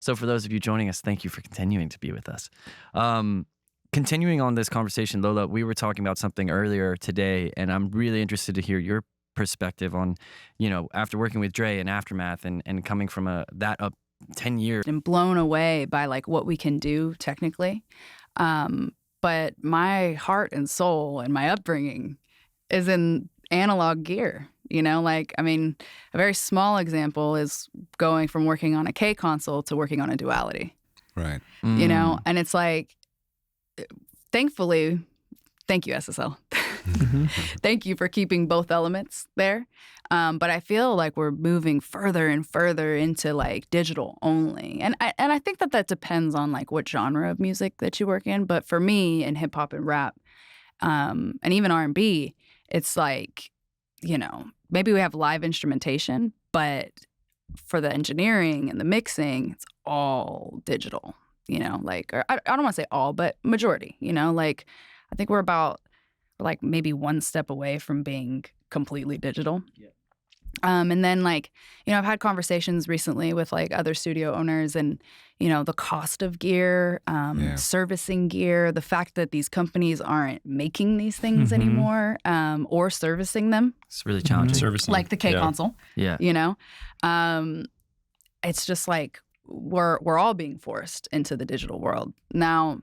So for those of you joining us, thank you for continuing to be with us. Continuing on this conversation, Lola, we were talking about something earlier today, and I'm really interested to hear your perspective on, after working with Dre and Aftermath and coming from that up 10 years. And blown away by like what we can do technically. But my heart and soul and my upbringing is in analog gear. A very small example is going from working on a K console to working on a duality. Right. And it's like, thankfully, thank you, SSL. Thank you for keeping both elements there. But I feel like we're moving further and further into like digital only. And I think that depends on like what genre of music that you work in. But for me in hip hop and rap, and even R&B, it's like, maybe we have live instrumentation, but for the engineering and the mixing, it's all digital, or I don't want to say all, but majority, I think we're about like maybe one step away from being completely digital. Yeah. And then I've had conversations recently with like other studio owners and, the cost of gear, servicing gear, the fact that these companies aren't making these things anymore or servicing them. It's really challenging. Servicing. Like the K console. Yeah. It's just like we're all being forced into the digital world. Now,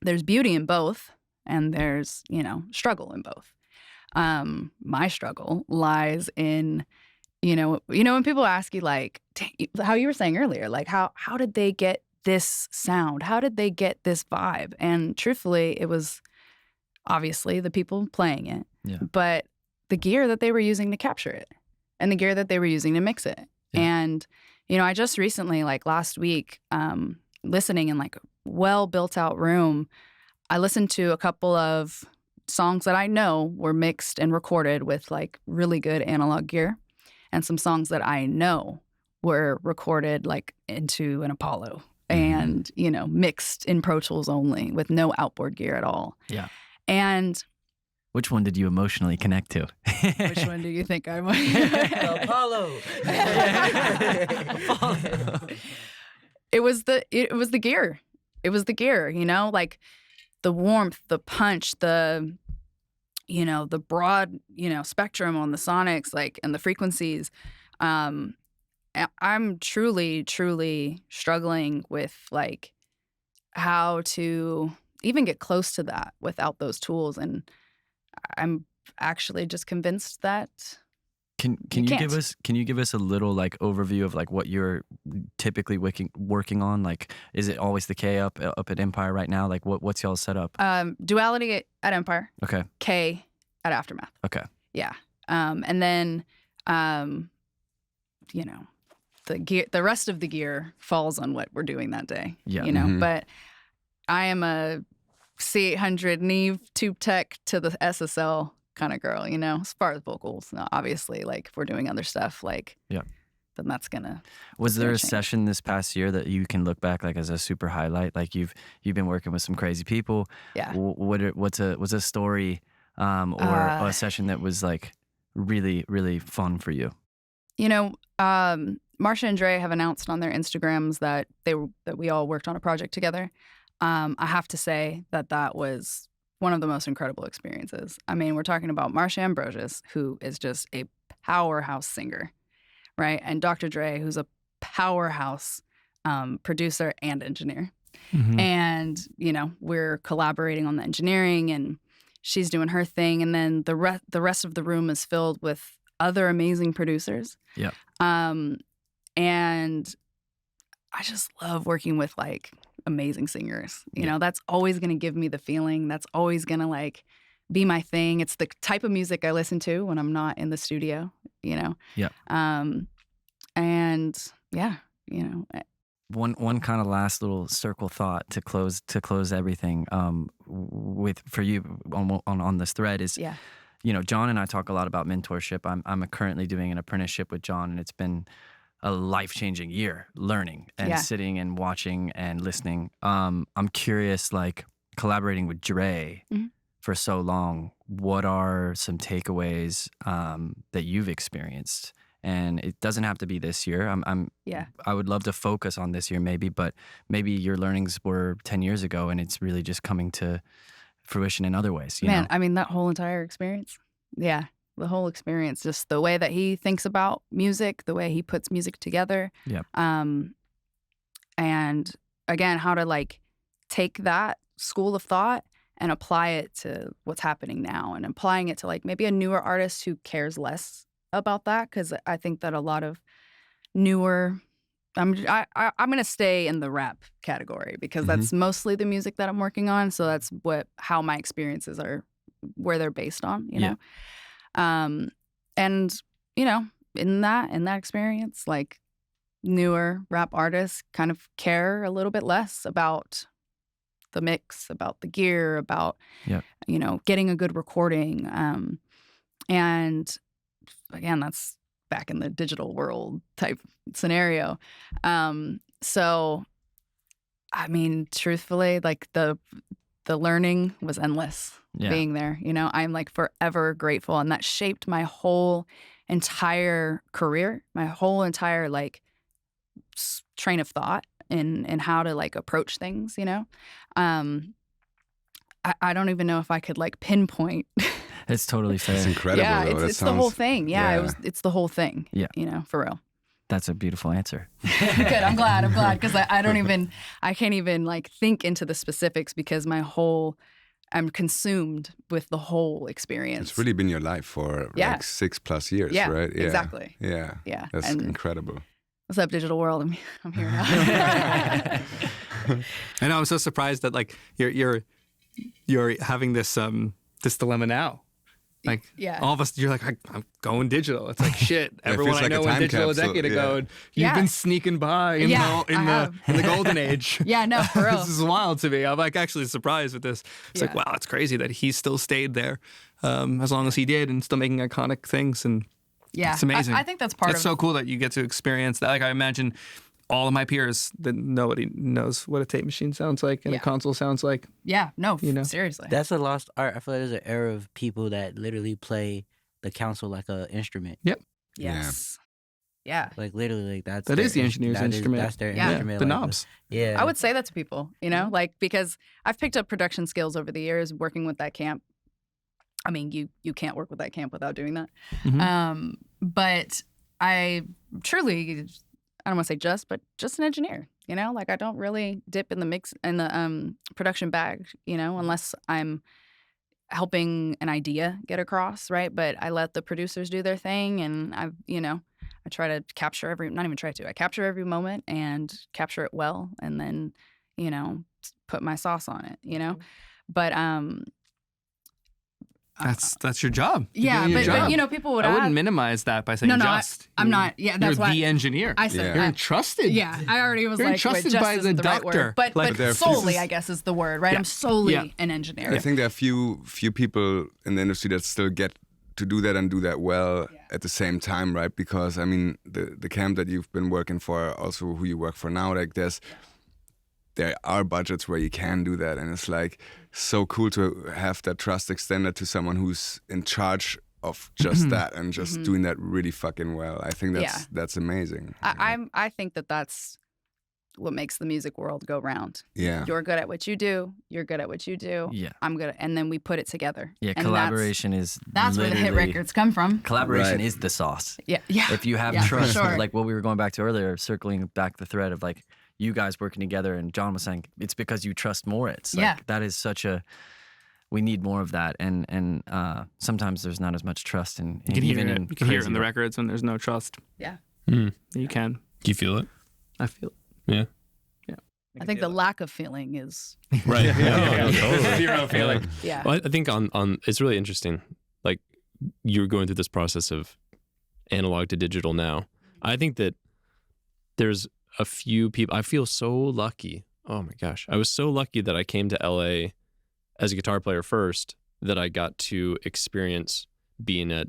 there's beauty in both and there's, struggle in both. My struggle lies in, when people ask you like how you were saying earlier, like how did they get this sound? How did they get this vibe? And truthfully, it was obviously the people playing it, but the gear that they were using to capture it and the gear that they were using to mix it. Yeah. And, I just recently, like last week, listening in like a well built out room, I listened to a couple of songs that I know were mixed and recorded with like really good analog gear and some songs that I know were recorded like into an Apollo and, mixed in Pro Tools only with no outboard gear at all. Yeah. And which one did you emotionally connect to? Which one do you think I might? Apollo. It was the gear. It was the gear, like the warmth, the punch, the broad, spectrum on the sonics, like, and the frequencies. I'm truly, truly struggling with like how to even get close to that without those tools. And I'm actually just convinced that Can you give us a little like overview of like what you're typically working on? Like, is it always the K up at Empire right now? Like, what's y'all's setup? Duality at Empire. Okay. K at Aftermath. Okay. Yeah. And then, the rest of the gear falls on what we're doing that day. Yeah. But I am a C800 Neve tube tech to the SSL kind of girl, as far as vocals. Now, obviously, like if we're doing other stuff, like, then that's gonna. Was there a session this past year that you can look back like as a super highlight? Like you've been working with some crazy people. Yeah. What's a story or a session that was like really, really fun for you? Marsha and Dre have announced on their Instagrams that we all worked on a project together. I have to say that was one of the most incredible experiences. I mean, we're talking about Marsha Ambrosius, who is just a powerhouse singer, right? And Dr. Dre, who's a powerhouse producer and engineer. Mm-hmm. And, we're collaborating on the engineering and she's doing her thing. And then the rest of the room is filled with other amazing producers. Yeah. And I just love working with like amazing singers. That's always going to give me the feeling. That's always going to like be my thing. It's the type of music I listen to when I'm not in the studio, Yeah. And yeah, One kind of last little circle thought to close everything for you on this thread is, Jon and I talk a lot about mentorship. I'm currently doing an apprenticeship with Jon, and it's been a life-changing year learning and sitting and watching and listening. I'm curious, like collaborating with Dre for so long, what are some takeaways that you've experienced And it doesn't have to be this year. I would love to focus on this year maybe, but maybe your learnings were 10 years ago and it's really just coming to fruition in other ways. You know? I mean, that whole entire experience. Yeah. The whole experience, just the way that he thinks about music, the way he puts music together. Yep. And again, how to like take that school of thought and apply it to what's happening now, and applying it to like maybe a newer artist who cares less about that. Because I think that a lot of newer, I'm going to stay in the rap category because that's mostly the music that I'm working on. So that's how my experiences are, where they're based on, you know? And you know, in that experience, like newer rap artists kind of care a little bit less about the mix, about the gear, about, you know, getting a good recording. And again, that's back in the digital world type scenario. So, I mean, truthfully, like the learning was endless being there. You know, I'm like forever grateful. And that shaped my whole entire career, my whole entire like train of thought in how to like approach things, you know? I don't even know if I could like pinpoint. It's totally fair. It's incredible. Yeah, it's the whole thing. Yeah, it's the whole thing. Yeah. You know, for real. That's a beautiful answer. Good. I'm glad. Because I can't even like think into the specifics because I'm consumed with the whole experience. It's really been your life for like 6+ years, right? Yeah, exactly. Yeah. Yeah. That's incredible. What's up, digital world? I'm here now. I know. I'm so surprised that like you're having this this dilemma now. Like all of us, you're like, I'm going digital. It's like shit. Everyone I know went digital a decade ago, and you've been sneaking by in the golden age. Yeah, no, for real. This is wild to me. I'm like actually surprised with this. It's like, wow, it's crazy that he still stayed there as long as he did, and still making iconic things. And it's amazing. I think that's part of it's so cool that you get to experience that. Like I imagine all of my peers that nobody knows what a tape machine sounds like and a console sounds like. Yeah, no, you know? Seriously. That's a lost art. I feel like there's an era of people that literally play the console like an instrument. Yep. Yes. Yeah. Like literally, like that is the engineer's instrument. That's their instrument. The like, knobs. Yeah. I would say that to people, you know, like because I've picked up production skills over the years working with that camp. I mean, you can't work with that camp without doing that. Mm-hmm. But I truly, I don't want to say but just an engineer, you know, like I don't really dip in the mix in the production bag, you know, unless I'm helping an idea get across, right? But I let the producers do their thing, and I try to capture I capture every moment and capture it well, and then, you know, put my sauce on it, you know? But that's your job. Yeah, but you know, people would. I wouldn't minimize that by saying just. I'm not. Yeah, that's you're why the engineer. I said you're entrusted. Yeah, I already was you're like, entrusted by the doctor. Right but solely, I guess, is the word, right? I'm solely an engineer. I think there are few people in the industry that still get to do that and do that well at the same time, right? Because I mean, the camp that you've been working for, also who you work for now, like there are budgets where you can do that, and it's like so cool to have that trust extended to someone who's in charge of just that and just doing that really fucking well. I think that's amazing. I think that's what makes the music world go round. Yeah, you're good at what you do. You're good at what you do. Yeah, I'm good, and then we put it together. Yeah, and collaboration that's where the hit records come from. Collaboration is the sauce. Yeah. If you have trust, like what we were going back to earlier, circling back the thread of like you guys working together, and Jon was saying it's because you trust more. It's like that is we need more of that, and sometimes there's not as much trust in you can hear it in the records when there's no trust. Yeah, you can. Do you feel it? I feel it. Yeah. I think the lack of feeling is right. Totally. Zero feeling. Yeah. Well, I think on it's really interesting. Like you're going through this process of analog to digital now. I think that there's a few people. I feel so lucky. Oh my gosh, I was so lucky that I came to LA as a guitar player first. That I got to experience being at.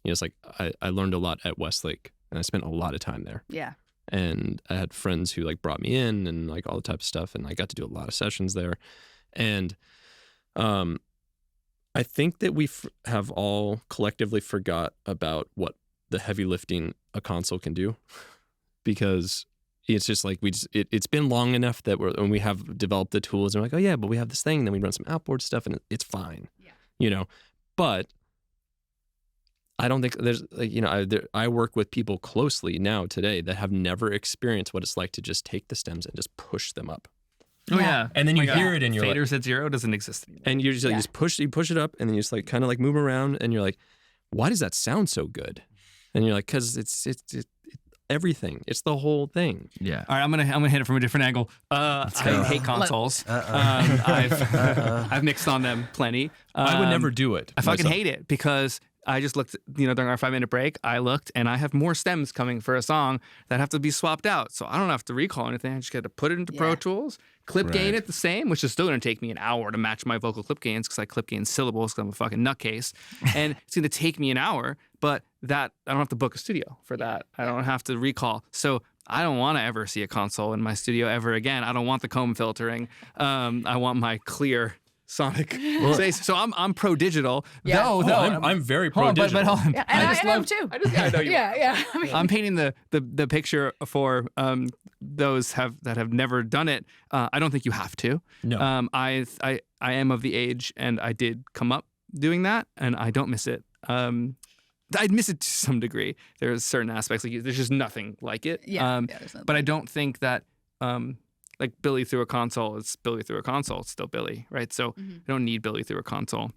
You know, it's like I learned a lot at Westlake, and I spent a lot of time there. Yeah. And I had friends who like brought me in and like all the type of stuff, and I got to do a lot of sessions there. And I think that we have all collectively forgot about what the heavy lifting a console can do, because it's just like it's been long enough that when we have developed the tools and we're like, oh yeah, but we have this thing, and then we run some outboard stuff and it's fine, but I don't think there's I work with people closely now today that have never experienced what it's like to just take the stems and just push them up. Oh yeah, and then you hear it in your faders at 0 doesn't exist anymore. And you just push it up, and then you just like kind of like move around, and you're like, why does that sound so good? And you're like, because it's everything. It's the whole thing. Yeah. All right, I'm gonna hit it from a different angle. I hate consoles. I've mixed on them plenty. I would never do it. I fucking hate it because I just looked, during our 5-minute break, I looked and I have more stems coming for a song that have to be swapped out. So I don't have to recall anything. I just got to put it into Pro Tools, clip gain it the same, which is still going to take me an hour to match my vocal clip gains because I clip gain syllables because I'm a fucking nutcase. And it's going to take me an hour, but that I don't have to book a studio for that. I don't have to recall. So I don't want to ever see a console in my studio ever again. I don't want the comb filtering. I want my clear sonic space. So I'm pro digital. Yeah. I'm very pro digital. But hold on. Yeah, and I am too. I know you. Yeah. I'm painting the picture for those that have never done it. I don't think you have to. No. I am of the age, and I did come up doing that, and I don't miss it. I'd miss it to some degree. There's certain aspects there's just nothing like it. But I don't think that like Billy through a console, it's Billy through a console. It's still Billy, right? So I don't need Billy through a console.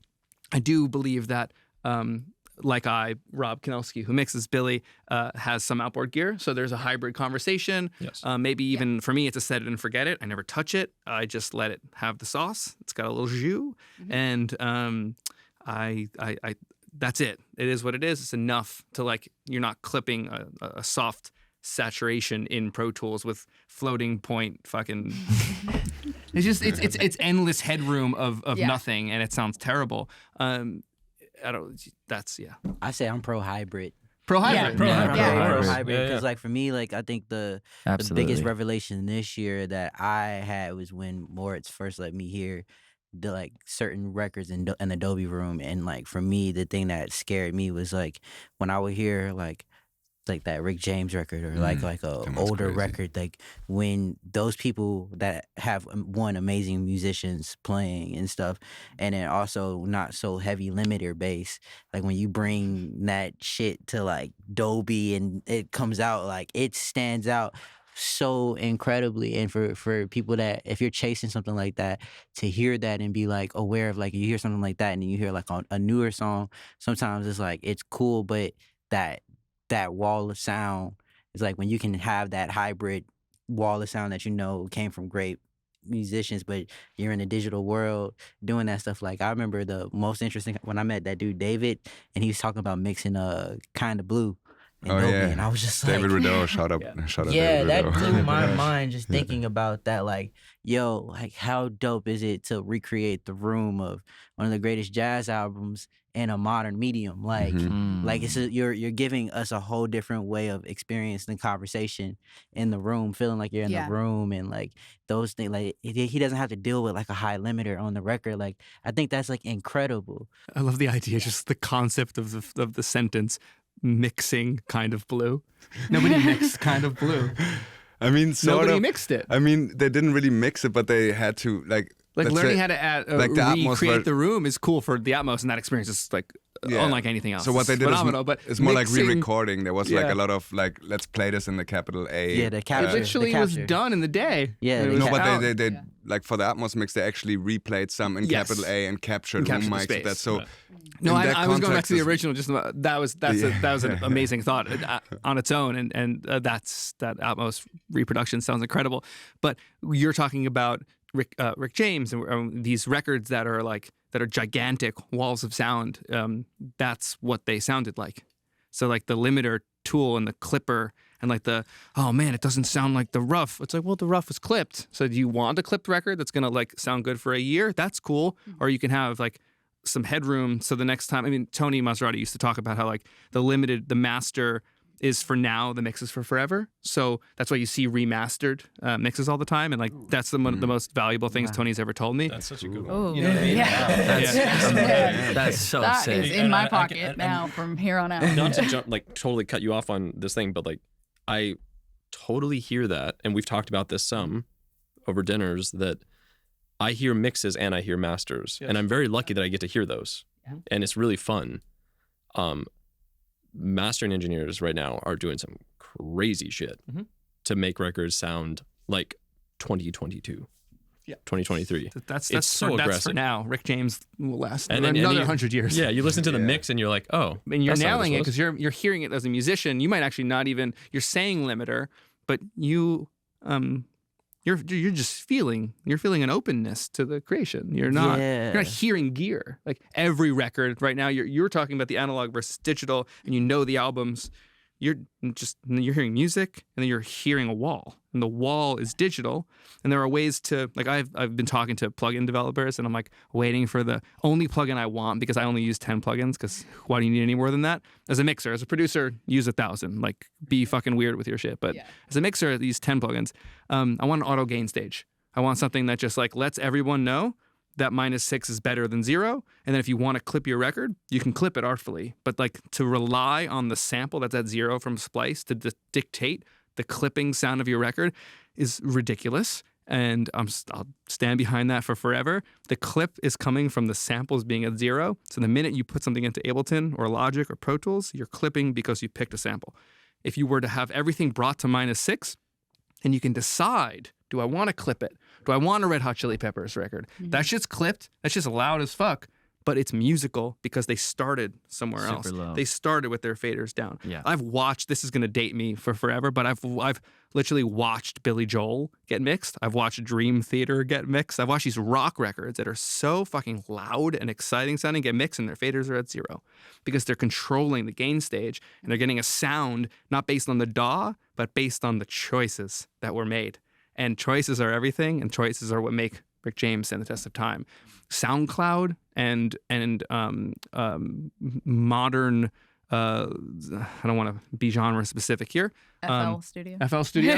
I do believe that, Rob Kinelski, who mixes Billy, has some outboard gear. So there's a hybrid conversation. Yes. Maybe even for me, it's a set it and forget it. I never touch it. I just let it have the sauce. It's got a little jus, and I that's it. It is what it is. It's enough to you're not clipping a soft saturation in Pro Tools with floating point fucking it's just it's endless headroom of nothing, and it sounds terrible. I say I'm pro hybrid. Pro hybrid because for me, I think the biggest revelation this year that I had was when Moritz first let me hear the certain records in the Dolby room, and for me the thing that scared me was when I would hear like that Rick James record or like a older record, when those people that have amazing musicians playing and stuff, and then also not so heavy limiter bass, when you bring that shit to Dolby and it comes out, it stands out so incredibly. And for people that, if you're chasing something like that, to hear that and be aware of you hear something like that and then you hear a newer song, sometimes it's it's cool, but that wall of sound is when you can have that hybrid wall of sound that came from great musicians, but you're in the digital world doing that stuff. I remember the most interesting when I met that dude David, and he was talking about mixing Kinda Blue. And I was just David Rideau, shout out yeah, David that Rideau. blew my mind just thinking about that. How dope is it to recreate the room of one of the greatest jazz albums in a modern medium? You're giving us a whole different way of experiencing the conversation in the room, feeling like you're in the room, and those things. He doesn't have to deal with a high limiter on the record. I think that's incredible. I love the idea, just the concept of the sentence. Mixing Kind of Blue. Nobody mixed Kind of Blue. I mean, nobody mixed it. I mean, they didn't really mix it, but they had to learning how to add recreate the room is cool for the Atmos, and that experience is unlike anything else. So what they did is more mixing, re-recording. There was a lot of let's play this in the capital A. Yeah, the capture. It literally was done in the day. Yeah, but they for the Atmos mix, they actually replayed some in capital A and captured room mics. That's so. No, I was going back to the original. Just that was an amazing thought on its own, and that Atmos reproduction sounds incredible. But you're talking about Rick James and these records that are gigantic walls of sound. That's what they sounded like. So the limiter tool and the clipper and oh man, it doesn't sound like the rough. It's well, the rough was clipped. So do you want a clipped record that's gonna sound good for a year? That's cool. Or you can have some headroom. So the next time, Tony Maserati used to talk about how the master is for now, the mix is for forever. So that's why you see remastered mixes all the time. And like, that's one of the most valuable things Tony's ever told me. That's such a good one. Oh, You know what I mean? That's so that sick. is in my pocket now from here on out. Not to totally cut you off on this thing, but like, I totally hear that. And we've talked about this some over dinners, that I hear mixes and I hear masters. Yes. And I'm very lucky that I get to hear those. Yeah. And it's really fun. Mastering engineers right now are doing some crazy shit to make records sound like 2022. Yeah, 2023. That's so aggressive. That's for now. Rick James will last another 100 years. Yeah, you listen to the mix and you're like, oh, and you're nailing it because you're hearing it as a musician. You might actually not even, you're saying limiter, but you're just feeling an openness to the creation. You're not hearing gear. Like every record right now, you're talking about the analog versus digital, and you know the albums. You're hearing music, and then you're hearing a wall, and the wall is digital. And there are ways to, like, I've been talking to plugin developers, and I'm like waiting for the only plugin I want, because I only use 10 plugins, because why do you need any more than that? As a mixer, as a producer, use 1,000. Like, be fucking weird with your shit. But as a mixer, I use 10 plugins. I want an auto gain stage. I want something that just like lets everyone know that -6 is better than 0. And then if you want to clip your record, you can clip it artfully. But like, to rely on the sample that's at 0 from Splice to dictate the clipping sound of your record is ridiculous. And I'll stand behind that for forever. The clip is coming from the samples being at 0. So the minute you put something into Ableton or Logic or Pro Tools, you're clipping because you picked a sample. If you were to have everything brought to -6, and you can decide, do I want to clip it? Do I want a Red Hot Chili Peppers record? That shit's clipped. That shit's loud as fuck. But it's musical because they started somewhere else. Low. They started with their faders down. Yeah. I've watched, this is going to date me for forever, but I've literally watched Billy Joel get mixed. I've watched Dream Theater get mixed. I've watched these rock records that are so fucking loud and exciting sounding get mixed, and their faders are at 0 because they're controlling the gain stage, and they're getting a sound not based on the DAW, but based on the choices that were made. And choices are everything, and choices are what make Rick James stand the test of time. SoundCloud and modern, I don't want to be genre specific here. FL Studio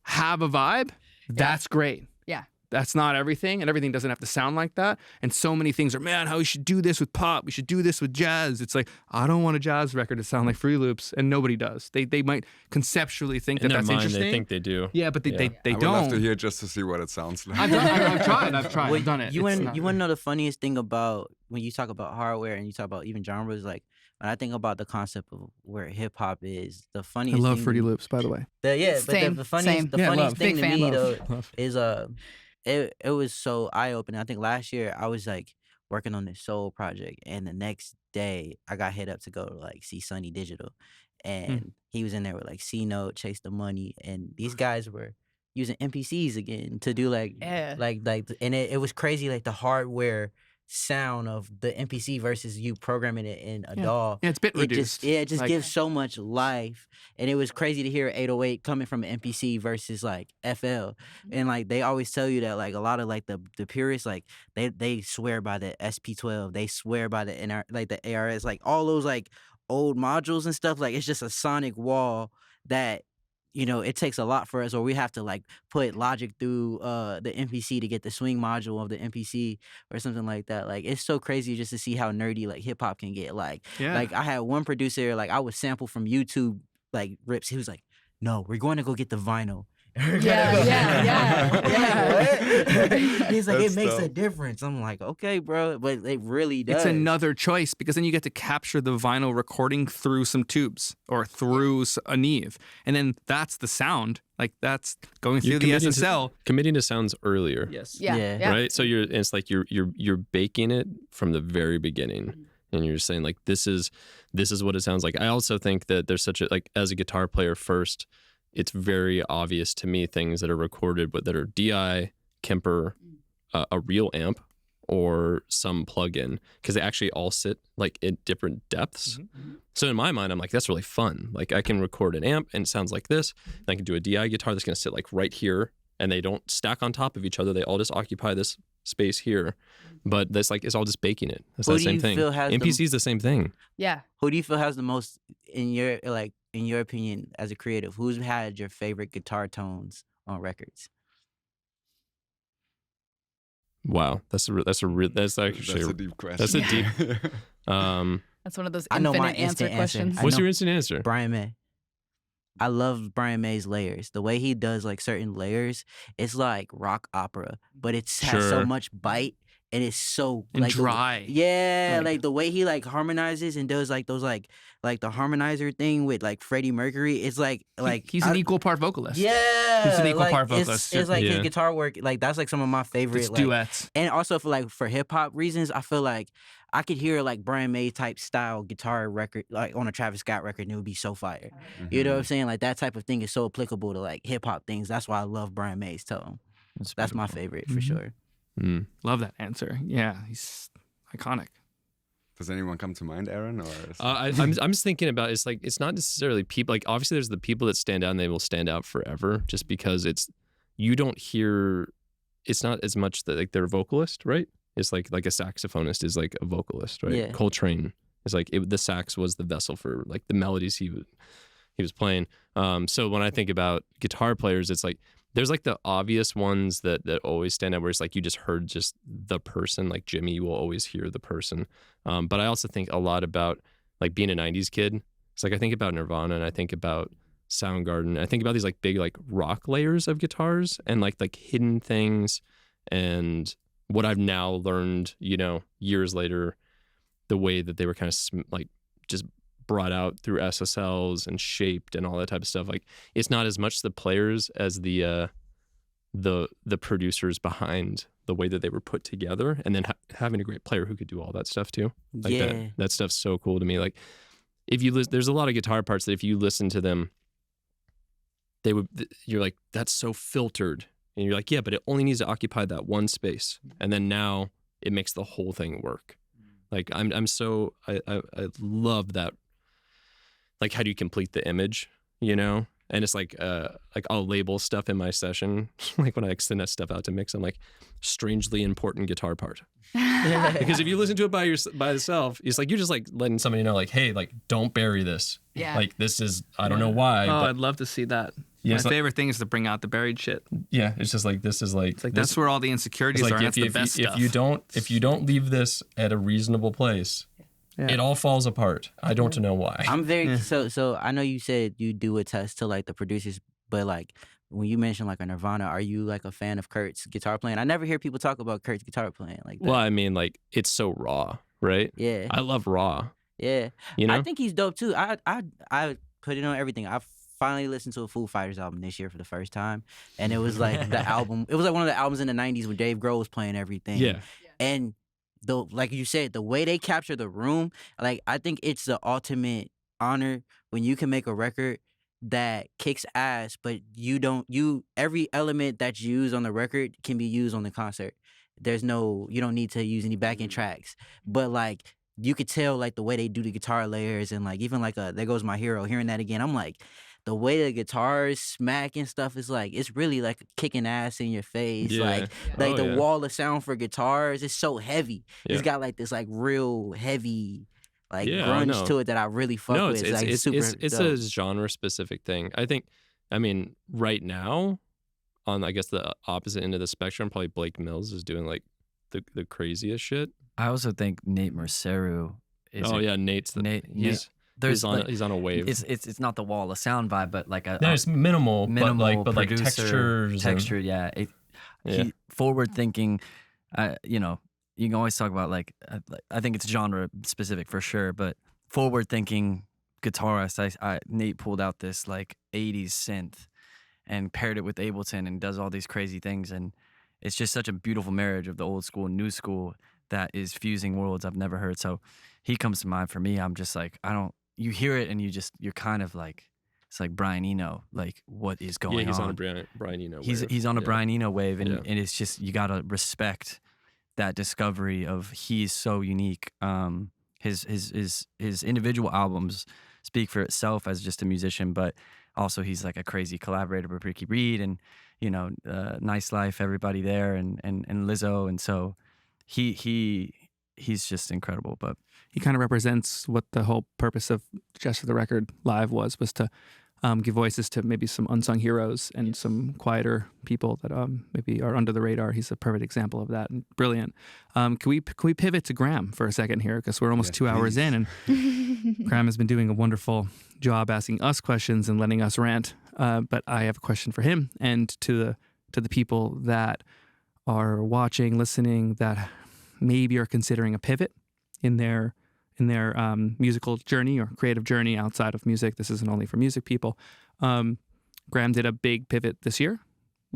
have a vibe. That's great. Yeah. That's not everything, and everything doesn't have to sound like that. And so many things are, man, how we should do this with pop. We should do this with jazz. It's like, I don't want a jazz record to sound like Free Loops, and nobody does. They might conceptually think that that's interesting. They think they do. Yeah, but they don't. I would love to hear just to see what it sounds like. I've tried. I've done it. You want to know the funniest thing about when you talk about hardware and you talk about even genres, like, when I think about the concept of where hip hop is, the funniest. I love thing Fruity Loops, by the way. The funniest thing to me though is it was so eye opening. I think last year I was like working on this soul project, and the next day I got hit up to go like see Sunny Digital, and he was in there with like C Note, Chase the Money, and these guys were using MPCs again to do like and it was crazy, like the hardware sound of the MPC versus you programming it in a DAW. Yeah, it's bit reduced. It just gives so much life. And it was crazy to hear 808 coming from an MPC versus like FL. And like they always tell you that like a lot of like the purists, like they swear by the SP12, they swear by the the ARS, like all those like old modules and stuff. Like it's just a sonic wall that, you know, it takes a lot for us, or we have to like put Logic through the MPC to get the swing module of the MPC or something like that. Like it's so crazy just to see how nerdy like hip hop can get. Like I had one producer, like I would sample from YouTube like rips. He was like, "No, we're going to go get the vinyl." Yeah. He's like, it makes a difference. I'm like, okay, bro, but it really does. It's another choice because then you get to capture the vinyl recording through some tubes or through a Neve, and then that's the sound. Like that's going through the SSL. Committing to sounds earlier. Yes. Yeah. Right. So it's like you're baking it from the very beginning. And you're saying like this is what it sounds like. I also think that there's such a, like, as a guitar player first, it's very obvious to me things that are recorded but that are DI, Kemper, a real amp, or some plugin, because they actually all sit like in different depths. So in my mind, I'm like, that's really fun. Like I can record an amp and it sounds like this, and I can do a DI guitar that's gonna sit like right here, and they don't stack on top of each other. They all just occupy this space here, but that's like it's all just baking it. It's the same thing. MPC is the same thing. Yeah. Who do you feel has the most in your opinion as a creative? Who's had your favorite guitar tones on records? Wow, that's actually that's a deep question. That's a deep. That's one of those infinite answer questions. What's your instant answer? Brian May. I love Brian May's layers. The way he does like certain layers, it's like rock opera, but it has so much bite and it's so and like dry. Like the way he like harmonizes and does like those like the harmonizer thing with like Freddie Mercury. It's like he's an equal part vocalist. Yeah, he's an equal part vocalist. It's like his guitar work. Like that's like some of my favorite it's duets. And also for hip hop reasons, I feel like I could hear like Brian May type style guitar record like on a Travis Scott record and it would be so fire. Mm-hmm. You know what I'm saying? Like that type of thing is so applicable to like hip hop things. That's why I love Brian May's tone. That's my favorite for sure. Mm. Love that answer. Yeah, he's iconic. Does anyone come to mind, Aaron? Or I'm just thinking about it's like it's not necessarily people. Like obviously there's the people that stand out and they will stand out forever just because you don't hear. It's not as much that like they're a vocalist, right? It's like a saxophonist is like a vocalist, right? Yeah. Coltrane is like the sax was the vessel for like the melodies he was playing. So when I think about guitar players, it's like there's like the obvious ones that always stand out where it's like you just heard just the person. Like Jimmy, you will always hear the person. But I also think a lot about like being a 90s kid. It's like I think about Nirvana and I think about Soundgarden. I think about these like big like rock layers of guitars and like hidden things and what I've now learned, years later, the way that they were kind of like just brought out through SSLs and shaped and all that type of stuff. Like it's not as much the players as the producers behind the way that they were put together, and then having a great player who could do all that stuff too. Like that stuff's so cool to me. Like if you there's a lot of guitar parts that if you listen to them, you're like, that's so filtered. And you're like, yeah, but it only needs to occupy that one space. And then now it makes the whole thing work. Like I love that. Like how do you complete the image, And it's like I'll label stuff in my session. Like when I send that stuff out to mix, I'm like, strangely important guitar part. Because if you listen to it by yourself, it's like you're just like letting somebody know like, hey, like don't bury this. Yeah. Like this is I don't know why. Oh, but I'd love to see that. Yeah, my favorite thing is to bring out the buried shit. Yeah, it's just like this is like it's like that's where all the insecurities are. That's the best stuff. If you don't leave this at a reasonable place, it all falls apart. I don't know why. I'm very so I know you said you do attest to like the producers, but like when you mention like a Nirvana, are you like a fan of Kurt's guitar playing? I never hear people talk about Kurt's guitar playing like that. Well, I mean, like it's so raw, right? Yeah. I love raw. Yeah. I think he's dope too. I put it on everything. I finally listened to a Foo Fighters album this year for the first time, and it was like the album. It was like one of the albums in the '90s when Dave Grohl was playing everything. Yeah. And like you said, the way they capture the room, like I think it's the ultimate honor when you can make a record that kicks ass, but every element that's used on the record can be used on the concert. You don't need to use any backing tracks, but like you could tell like the way they do the guitar layers and like even like There Goes My Hero, hearing that again, I'm like, the way the guitars smack and stuff is like, it's really like kicking ass in your face. Yeah. Like the wall of sound for guitars is so heavy. Yeah. It's got like this like real heavy like grunge to it that I really fuck with. It's a genre specific thing. I mean, right now on I guess the opposite end of the spectrum, probably Blake Mills is doing like the craziest shit. I also think Nate Merceru is Nate. He's on a wave. It's not the wall of sound vibe, but like it's minimal, but like textures. He forward thinking. You can always talk about like I think it's genre specific for sure, but forward thinking guitarist. Nate pulled out this like 80s synth and paired it with Ableton and does all these crazy things, and it's just such a beautiful marriage of the old school and new school that is fusing worlds I've never heard. So he comes to mind for me. I'm just like you hear it and you're kind of like, it's like Brian Eno, like what is going on? Yeah, he's on a Brian Eno wave. He's on a Brian Eno wave, and it's just, you gotta respect that discovery of he's so unique. His individual albums speak for itself as just a musician, but also he's like a crazy collaborator with Ricky Reed, and Nice Life, everybody there, and Lizzo, and so he's just incredible. But he kind of represents what the whole purpose of Just for the Record Live was to give voices to maybe some unsung heroes and some quieter people that maybe are under the radar. He's a perfect example of that, and brilliant. Can we pivot to Graham for a second here, because we're almost 2 hours in, and Graham has been doing a wonderful job asking us questions and letting us rant. But I have a question for him and to the people that are watching, listening, that maybe are considering a pivot in their musical journey or creative journey outside of music. This isn't only for music people. Graham did a big pivot this year,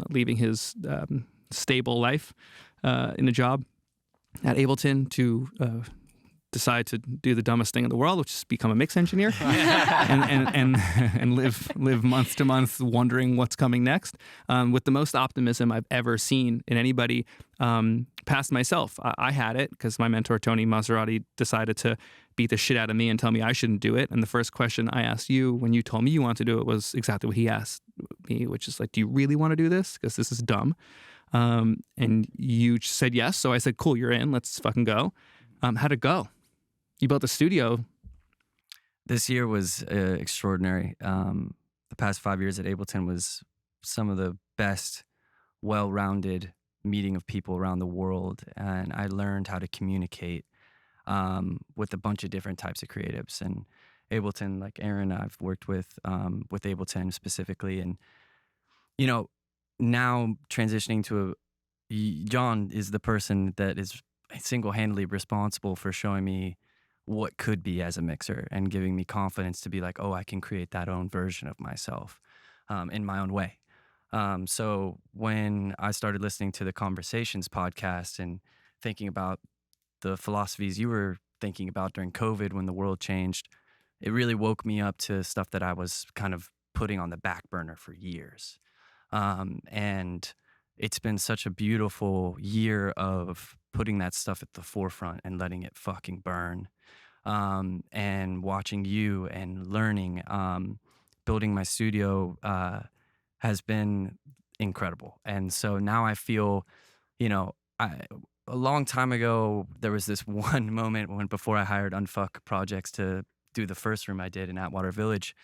leaving his stable life in a job at Ableton to decide to do the dumbest thing in the world, which is become a mix engineer and live month to month wondering what's coming next, with the most optimism I've ever seen in anybody past myself. I had it because my mentor, Tony Maserati, decided to beat the shit out of me and tell me I shouldn't do it. And the first question I asked you when you told me you wanted to do it was exactly what he asked me, which is like, do you really want to do this? Because this is dumb. And you said yes. So I said, cool, you're in. Let's fucking go. How'd it go? You built a studio. This year was extraordinary. The past 5 years at Ableton was some of the best, well-rounded meeting of people around the world. And I learned how to communicate with a bunch of different types of creatives. And Ableton, like Aron, I've worked with Ableton specifically. And, now transitioning to Jon is the person that is single-handedly responsible for showing me what could be as a mixer and giving me confidence to be like, oh, I can create that own version of myself in my own way. So when I started listening to the Conversations podcast and thinking about the philosophies you were thinking about during COVID when the world changed, it really woke me up to stuff that I was kind of putting on the back burner for years. And it's been such a beautiful year of putting that stuff at the forefront and letting it fucking burn. And watching you and learning, building my studio has been incredible. And so now I feel, a long time ago, there was this one moment when before I hired Unfuck Projects to do the first room I did in Atwater Village,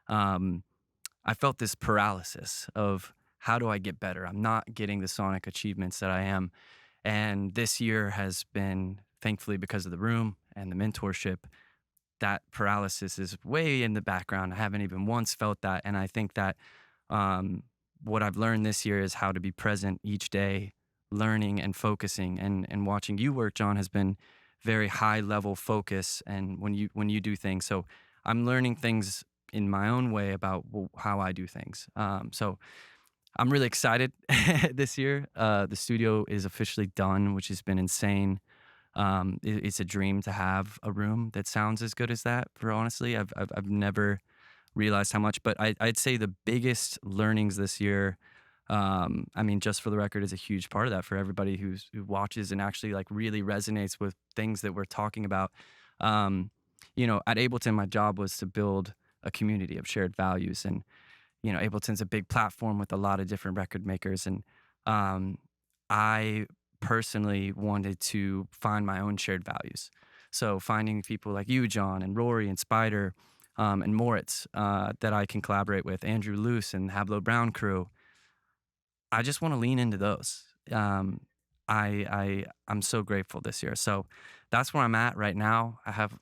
I felt this paralysis of how do I get better? I'm not getting the sonic achievements that I am. And this year has been, thankfully, because of the room and the mentorship, that paralysis is way in the background. I haven't even once felt that. And I think that what I've learned this year is how to be present each day, learning and focusing. And watching you work, Jon, has been very high level focus. And when you do things, so I'm learning things in my own way about how I do things. So I'm really excited this year. The studio is officially done, which has been insane. It's a dream to have a room that sounds as good as that. For honestly, I've never realized how much. But I'd say the biggest learnings this year, Just for the Record is a huge part of that for everybody who watches and actually like really resonates with things that we're talking about. At Ableton, my job was to build a community of shared values, and Ableton's a big platform with a lot of different record makers, and I personally wanted to find my own shared values. So finding people like you, Jon, and Rory, and Spider, and Moritz that I can collaborate with, Andrew Luce and Hablo Brown crew. I just want to lean into those. I'm so grateful this year. So that's where I'm at right now. I have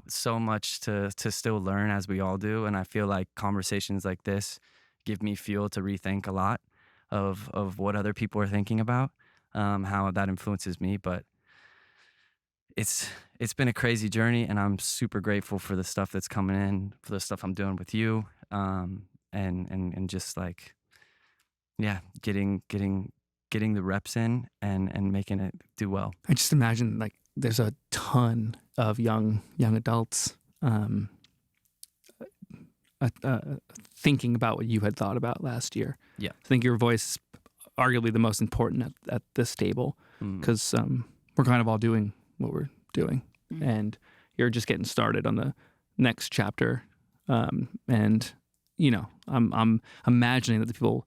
so much to still learn, as we all do, and I feel like conversations like this give me fuel to rethink a lot of what other people are thinking about, how that influences me. But it's been a crazy journey, and I'm super grateful for the stuff that's coming in, for the stuff I'm doing with you, and just like, yeah, getting the reps in and making it do well. I just imagine like there's a ton of young adults thinking about what you had thought about last year. Yeah, I think your voice is arguably the most important at this table, because we're kind of all doing what we're doing, and you're just getting started on the next chapter. And I'm imagining that the people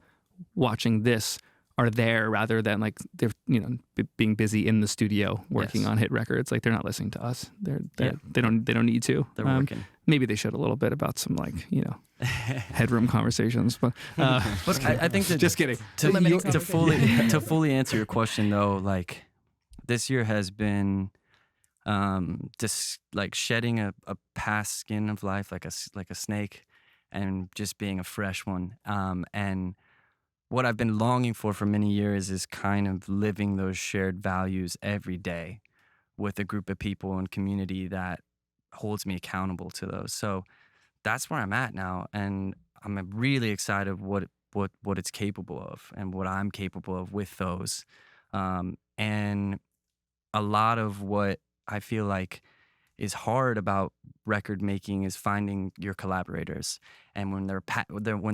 watching this are there rather than like they're being busy in the studio working on hit records. Like they're not listening to us. They don't need to. They're working. Maybe they should a little bit about some headroom conversations. But I think that just kidding. To fully answer your question though, like this year has been just like shedding a past skin of life, like a snake, and just being a fresh one. And what I've been longing for many years is kind of living those shared values every day with a group of people and community that holds me accountable to those. So that's where I'm at now, and I'm really excited what it's capable of and what I'm capable of with those. And a lot of what I feel like is hard about record making is finding your collaborators, and when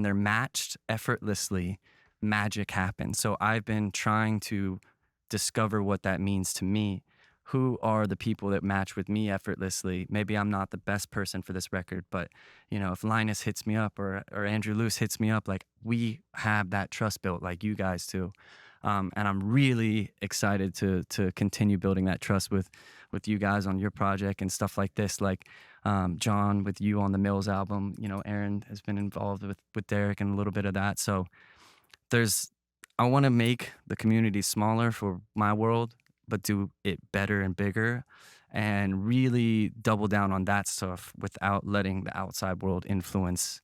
they're matched effortlessly, magic happens. So I've been trying to discover what that means to me. Who are the people that match with me effortlessly? Maybe I'm not the best person for this record, but if Linus hits me up or Andrew Luce hits me up, like we have that trust built like you guys do. And I'm really excited to continue building that trust with you guys on your project and stuff like this. Like Jon, with you on the Mills album, Aron has been involved with Derek and a little bit of that. So I want to make the community smaller for my world, but do it better and bigger, and really double down on that stuff without letting the outside world influence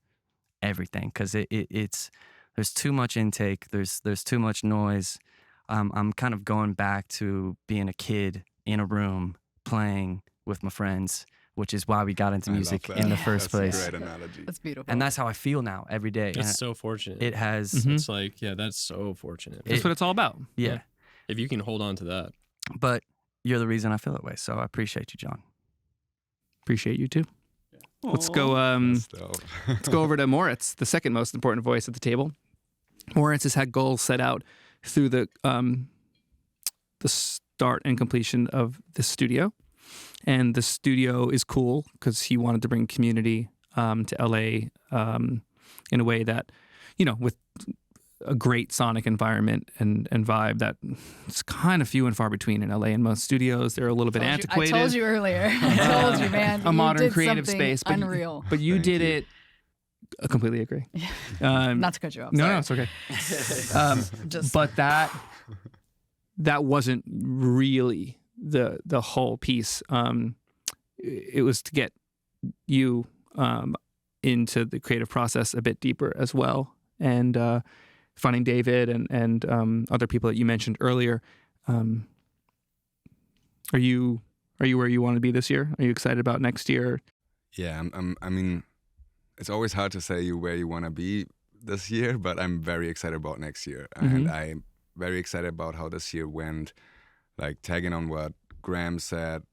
everything. Because it's there's too much intake, there's too much noise. I'm kind of going back to being a kid in a room playing with my friends, which is why we got into music in the first place. That's a great analogy. That's beautiful. And that's how I feel now every day. That's so fortunate. It has. It's like, that's so fortunate. That's what it's all about. Yeah. If you can hold on to that. But you're the reason I feel that way. So I appreciate you, Jon. Appreciate you too. Aww. Let's go over to Moritz, the second most important voice at the table. Moritz has had goals set out through the start and completion of the studio. And the studio is cool because he wanted to bring community to LA in a way that, with a great sonic environment and vibe that it's kind of few and far between in LA. In most studios, they're a little bit antiquated. I told you earlier. I told you, man. A modern creative space. But unreal. But you did it. I completely agree. Not to cut you off. No, it's okay. But that wasn't really the whole piece. It was to get you into the creative process a bit deeper as well, and finding David and other people that you mentioned earlier. Are you where you want to be this year? Are you excited about next year? Yeah, I mean, it's always hard to say where you want to be this year, but I'm very excited about next year, and I'm very excited about how this year went. Like tagging on what Graham said,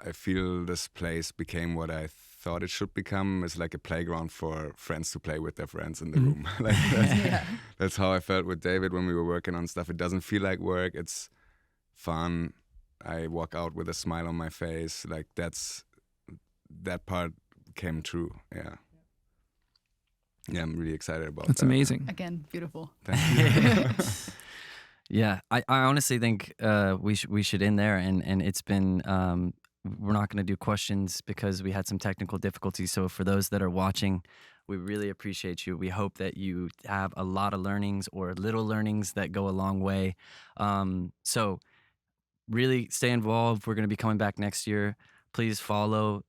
I feel this place became what I thought it should become. It's like a playground for friends to play with their friends in the room. Like that's how I felt with David when we were working on stuff. It doesn't feel like work. It's fun. I walk out with a smile on my face. Like that part came true. Yeah. Yeah, I'm really excited about that. That's amazing. Again, beautiful. Thank you. Yeah, I honestly think we should end there, and it's been we're not going to do questions because we had some technical difficulties. So for those that are watching, we really appreciate you. We hope that you have a lot of learnings or little learnings that go a long way. So really stay involved. We're going to be coming back next year. Please follow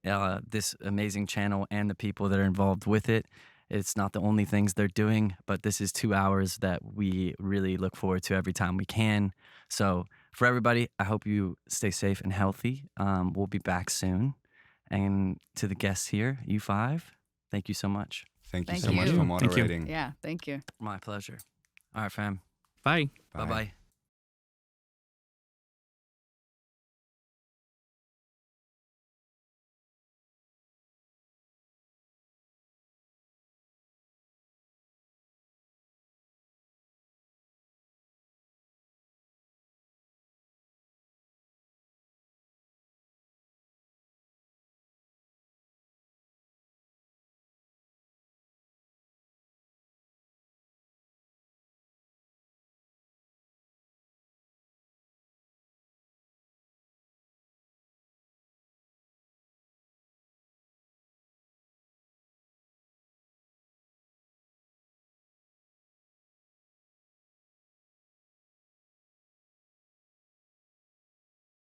this amazing channel and the people that are involved with it. It's not the only things they're doing, but this is 2 hours that we really look forward to every time we can. So for everybody, I hope you stay safe and healthy. We'll be back soon. And to the guests here, you five, thank you so much. Thank you so much for moderating. Yeah, thank you. My pleasure. All right, fam. Bye. Bye-bye.